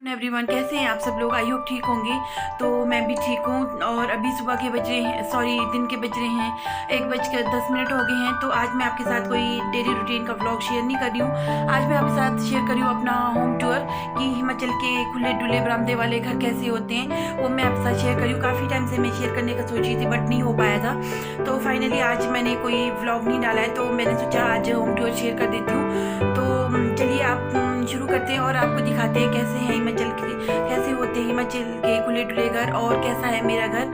Everyone, कैसे हैं आप सब लोग? आई होप ठीक होंगे। तो मैं भी ठीक हूँ। और अभी सुबह के बज रहे हैं, सॉरी दिन के बज रहे हैं 1:10 हो गए हैं। तो आज मैं आपके साथ कोई डेली रूटीन का व्लॉग शेयर नहीं कर रही हूँ। आज मैं आपके साथ शेयर कर रही हूँ अपना होम टूर कि हिमाचल के खुले डुले बरामदे वाले घर कैसे होते हैं, वो मैं आपके साथ शेयर कर रही हूँ। काफ़ी टाइम से मैं शेयर करने का सोच रही थी बट नहीं हो पाया था। तो फाइनली आज मैंने कोई व्लॉग नहीं डाला है, तो मैंने सोचा आज होम टूर शेयर कर देती हूँ। तो चलिए आप शुरू करते हैं और आपको दिखाते हैं कैसे हैं हिमाचल के, कैसे होते हैं हिमाचल के खुले डुले घर और कैसा है मेरा घर।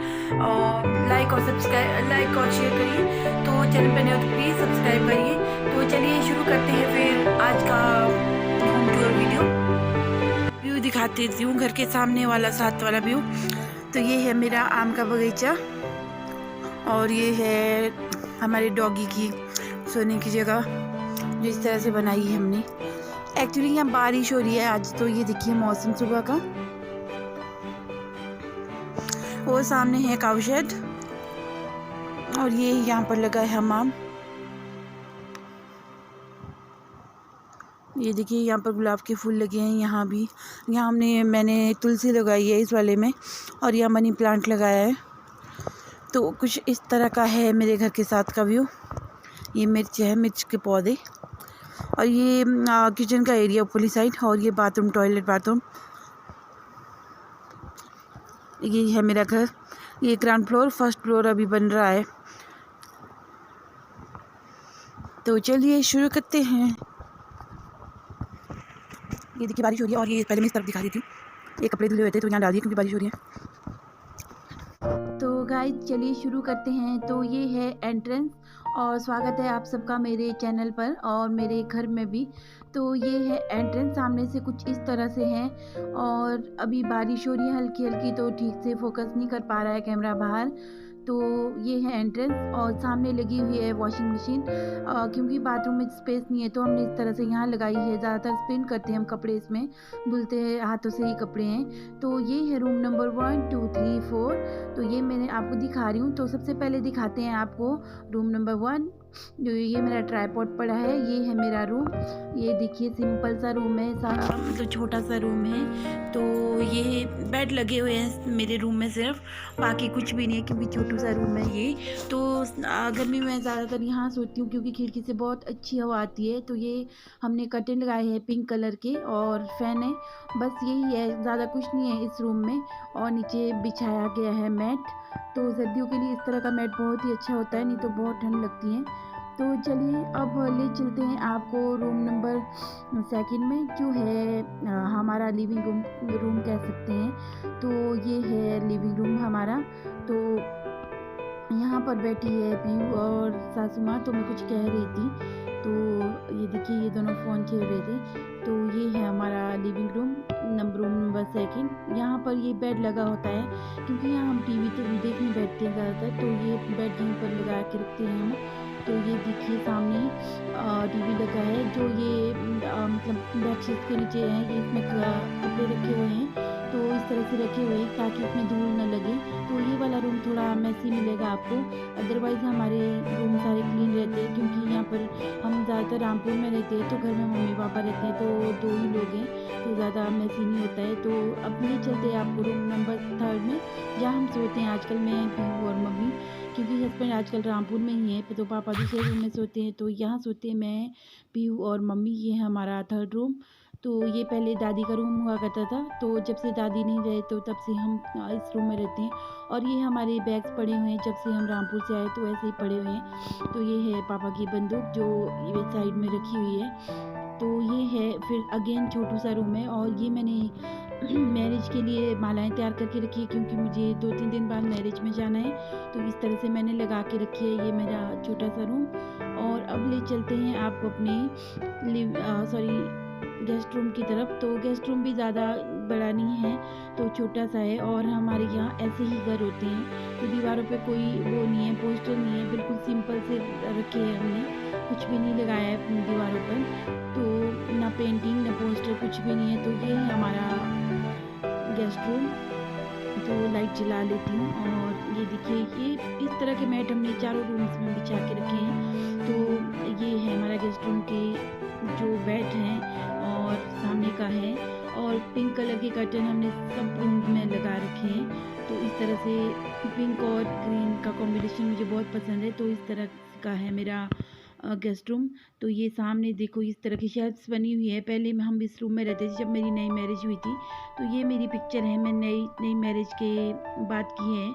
और लाइक और शेयर करिए। तो चैनल पर नए हो तो प्लीज़ सब्सक्राइब करिए। तो चलिए शुरू करते हैं फिर आज का होम टूर व्यू दिखाती हूँ, घर के सामने वाला साथ वाला व्यू। तो ये है मेरा आम का बगीचा और ये है हमारे डॉगी की सोने की जगह जो इस तरह से बनाई है हमने। एक्चुअली यहाँ बारिश हो रही है आज, तो ये देखिए मौसम सुबह का। वो सामने है काऊ शेड और ये यहाँ पर लगा है हमाम। ये देखिए यहाँ पर गुलाब के फूल लगे हैं। यहाँ भी, यहाँ मैंने तुलसी लगाई है इस वाले में, और यहाँ मनी प्लांट लगाया है। तो कुछ इस तरह का है मेरे घर के साथ का व्यू। ये मिर्च है, मिर्च के पौधे, और ये किचन का एरिया ऊपरली साइड, और ये बाथरूम, टॉयलेट बाथरूम। ये है मेरा घर। ये ग्राउंड फ्लोर, फर्स्ट फ्लोर अभी बन रहा है। तो चलिए शुरू करते हैं। ये देखिए बारिश हो रही है, और ये पहले मैं इस तरफ दिखा देती हूँ। ये कपड़े धुले हुए थे तो यहाँ डाल दिए क्योंकि बारिश हो रही है। तो गाइस चलिए शुरू करते हैं। तो ये है एंट्रेंस, और स्वागत है आप सबका मेरे चैनल पर और मेरे घर में भी। तो ये है एंट्रेंस, सामने से कुछ इस तरह से है। और अभी बारिश हो रही है हल्की हल्की, तो ठीक से फोकस नहीं कर पा रहा है कैमरा बाहर। तो ये है एंट्रेंस, और सामने लगी हुई है वॉशिंग मशीन। क्योंकि बाथरूम में स्पेस नहीं है तो हमने इस तरह से यहाँ लगाई है। ज़्यादातर स्पिन करते हैं हम कपड़े, इसमें धुलते हैं हाथों से ही कपड़े हैं। तो ये है रूम नंबर 1 2 3 4। तो ये मैंने आपको दिखा रही हूँ। तो सबसे पहले दिखाते हैं आपको रूम नंबर 1। जो ये मेरा ट्राइपॉड पड़ा है, ये है मेरा रूम। ये देखिए सिंपल सा रूम है, तो छोटा सा रूम है। तो ये बेड लगे हुए हैं मेरे रूम में सिर्फ, बाकी कुछ भी नहीं है क्योंकि छोटू सा रूम है ये। तो गर्मी में ज़्यादातर यहाँ सोती हूँ क्योंकि खिड़की से बहुत अच्छी हवा आती है। तो ये हमने कर्टेन लगाए हैं पिंक कलर के, और फैन है, बस यही है, ज़्यादा कुछ नहीं है इस रूम में। और नीचे बिछाया गया है मैट। तो सर्दियों के लिए इस तरह का मैट बहुत ही अच्छा होता है, नहीं तो बहुत ठंड लगती है। तो चलिए अब ले चलते हैं आपको रूम नंबर 2 में, जो है हमारा लिविंग रूम कह सकते हैं। तो ये है लिविंग रूम हमारा। तो यहाँ पर बैठी है पीयू और सासू माँ, तो मैं कुछ कह रही थी। तो ये देखिए ये दोनों फ़ोन खेल रहे थे। तो ये है हमारा लिविंग रूम नंबर 2। यहाँ पर ये बेड लगा होता है क्योंकि यहाँ हम टीवी तो देखने बैठते हैं ज़्यादातर, तो ये बेड यहीं पर लगा के रखते हैं हम। तो ये देखिए सामने टीवी लगा है, जो ये मतलब बेडशीट के नीचे है, ये इसमें कपड़े रखे हुए हैं। तो इस तरह से रखे हुए हैं ताकि इसमें धूल न लगे। तो ये वाला रूम थोड़ा मैसी मिलेगा आपको, अदरवाइज़ हमारे रूम सारे क्लीन रहते हैं क्योंकि यहाँ पर हम ज़्यादातर रामपुर में रहते हैं। तो घर में मम्मी पापा रहते हैं, तो 2 ही लोग हैं, तो ज़्यादा मैसी नहीं होता है। तो अब ले चलते हैं आपको रूम नंबर 3 में, जहाँ हम सोते हैं आजकल, मैं पीहू और मम्मी, क्योंकि हस्बैंड आजकल रामपुर में ही है, तो पापा दूसरे रूम में सोते हैं। तो यहाँ सोते हैं मैं, पीहू और मम्मी। ये है हमारा 3rd रूम। तो ये पहले दादी का रूम हुआ करता था, तो जब से दादी नहीं रहे तो तब से हम इस रूम में रहते हैं। और ये हमारे बैग्स पड़े हुए हैं, जब से हम रामपुर से आए तो ऐसे ही पड़े हुए हैं। तो ये है पापा की बंदूक जो ये साइड में रखी हुई है। तो ये है फिर अगेन छोटू सा रूम है, और ये मैंने मैरिज के लिए मालाएं तैयार करके रखी है क्योंकि मुझे 2-3 दिन बाद मैरिज में जाना है। तो इस तरह से मैंने लगा के रखी है ये मेरा छोटा सा रूम। और अब ले चलते हैं आपको अपने गेस्ट रूम की तरफ। तो गेस्ट रूम भी ज़्यादा बड़ा नहीं है, तो छोटा सा है, और हमारे यहाँ ऐसे ही घर होते हैं। तो दीवारों पे कोई वो नहीं है, पोस्टर नहीं है, बिल्कुल सिंपल से रखे हैं हमने, कुछ भी नहीं लगाया है अपनी दीवारों पर। तो ना पेंटिंग ना पोस्टर, कुछ भी नहीं है। तो ये है हमारा गेस्ट रूम। तो लाइट जला लेती हूँ, और ये देखिए ये इस तरह के मैट हमने चारों रूम्स में बिछा के रखे हैं। तो ये है हमारा गेस्ट रूम के जो बेड हैं और सामने का है, और पिंक कलर के कर्टन हमने सब रूम में लगा रखे हैं। तो इस तरह से पिंक और ग्रीन का कॉम्बिनेशन मुझे बहुत पसंद है। तो इस तरह का है मेरा गेस्ट रूम। तो ये सामने देखो इस तरह की शेल्फ्स बनी हुई है। पहले हम इस रूम में रहते थे जब मेरी नई मैरिज हुई थी। तो ये मेरी पिक्चर है, मैं नई नई मैरिज के बाद की है,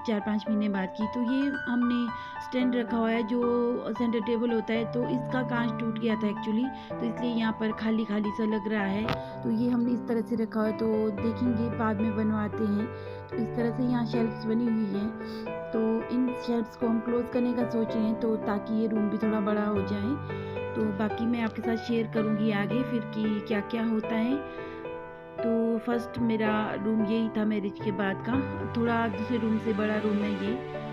4-5 महीने बाद की। तो ये हमने स्टैंड रखा हुआ है जो सेंटर टेबल होता है, तो इसका कांच टूट गया था एक्चुअली, तो इसलिए यहाँ पर खाली खाली सा लग रहा है। तो ये हमने इस तरह से रखा हुआ है, तो देखेंगे बाद में बनवाते हैं। तो इस तरह से यहाँ शेल्फ्स बनी हुई हैं। तो इन शेल्फ्स को हम क्लोज़ करने का सोच रहे हैं, तो ताकि ये रूम भी थोड़ा बड़ा हो जाए। तो बाकी मैं आपके साथ शेयर करूँगी आगे फिर कि क्या क्या होता है। तो फर्स्ट मेरा रूम यही था मैरिज के बाद का, थोड़ा दूसरे रूम से बड़ा रूम है ये।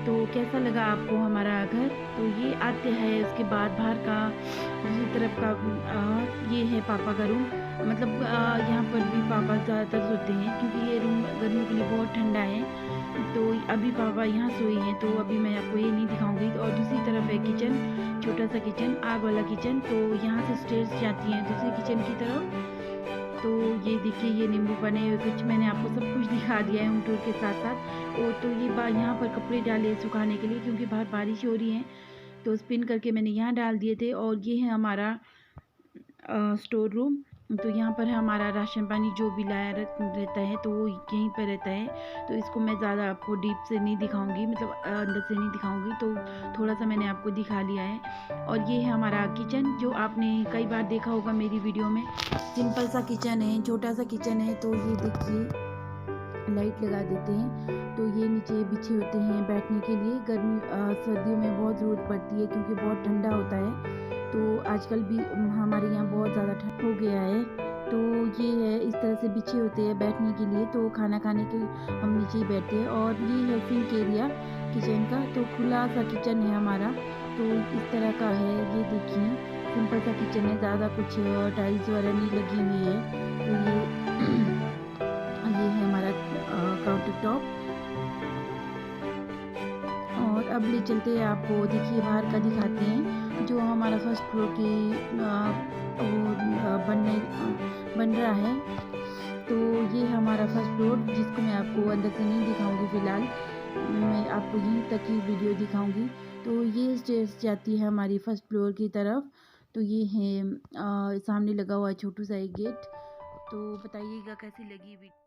तो कैसा लगा आपको हमारा घर? तो ये आते हैं उसके बाद बाहर का दूसरी तरफ का ये है पापा का रूम। मतलब यहाँ पर भी पापा ज़्यादातर सोते हैं क्योंकि ये रूम गर्मियों के लिए बहुत ठंडा है। तो अभी पापा यहाँ सोए हैं, तो अभी मैं आपको ये नहीं दिखाऊंगी। और दूसरी तरफ है किचन, छोटा सा किचन, आग वाला किचन। तो यहाँ से स्टेयर्स जाती हैं दूसरी किचन की तरफ। तो ये देखिए ये नींबू बने हुए, कुछ मैंने आपको सब कुछ दिखा दिया है होम टूर के साथ साथ। और तो ये यहाँ पर कपड़े डाले सुखाने के लिए क्योंकि बाहर बारिश हो रही है, तो स्पिन करके मैंने यहाँ डाल दिए थे। और ये है हमारा स्टोर रूम। तो यहाँ पर हमारा राशन पानी जो भी लाया रहता है तो वो यहीं पर रहता है। तो इसको मैं ज़्यादा आपको डीप से नहीं दिखाऊंगी, मतलब अंदर से नहीं दिखाऊंगी, तो थोड़ा सा मैंने आपको दिखा लिया है। और ये है हमारा किचन जो आपने कई बार देखा होगा मेरी वीडियो में। सिंपल सा किचन है, छोटा सा किचन है। तो ये देखिए लाइट लगा देते हैं। तो ये नीचे बिछे होते हैं बैठने के लिए। सर्दियों में बहुत ज़रूरत पड़ती है क्योंकि बहुत ठंडा होता है। तो आजकल भी हमारे यहाँ बहुत ज़्यादा ठंड हो गया है। तो ये है इस तरह से बिछे होते हैं बैठने के लिए। तो खाना खाने के हम नीचे ही बैठते हैं। और ये है सिंक एरिया किचन का। तो खुला सा किचन है हमारा। तो इस तरह का है, ये देखिए सिंपल सा किचन है, ज़्यादा कुछ टाइल्स वगैरह नहीं लगी हुई है। तो ये है हमारा काउंटर टॉप। और अब ले चलते हैं आपको, देखिए बाहर का दिखाते हैं जो हमारा फर्स्ट फ्लोर की बन रहा है। तो ये हमारा फर्स्ट फ्लोर जिसको मैं आपको अंदर से नहीं दिखाऊंगी फ़िलहाल, मैं आपको यहीं तक ही वीडियो दिखाऊंगी। तो ये स्टेयर्स जाती है हमारी फर्स्ट फ्लोर की तरफ। तो ये है सामने लगा हुआ है छोटू सा एक गेट। तो बताइएगा कैसी लगी वीडियो।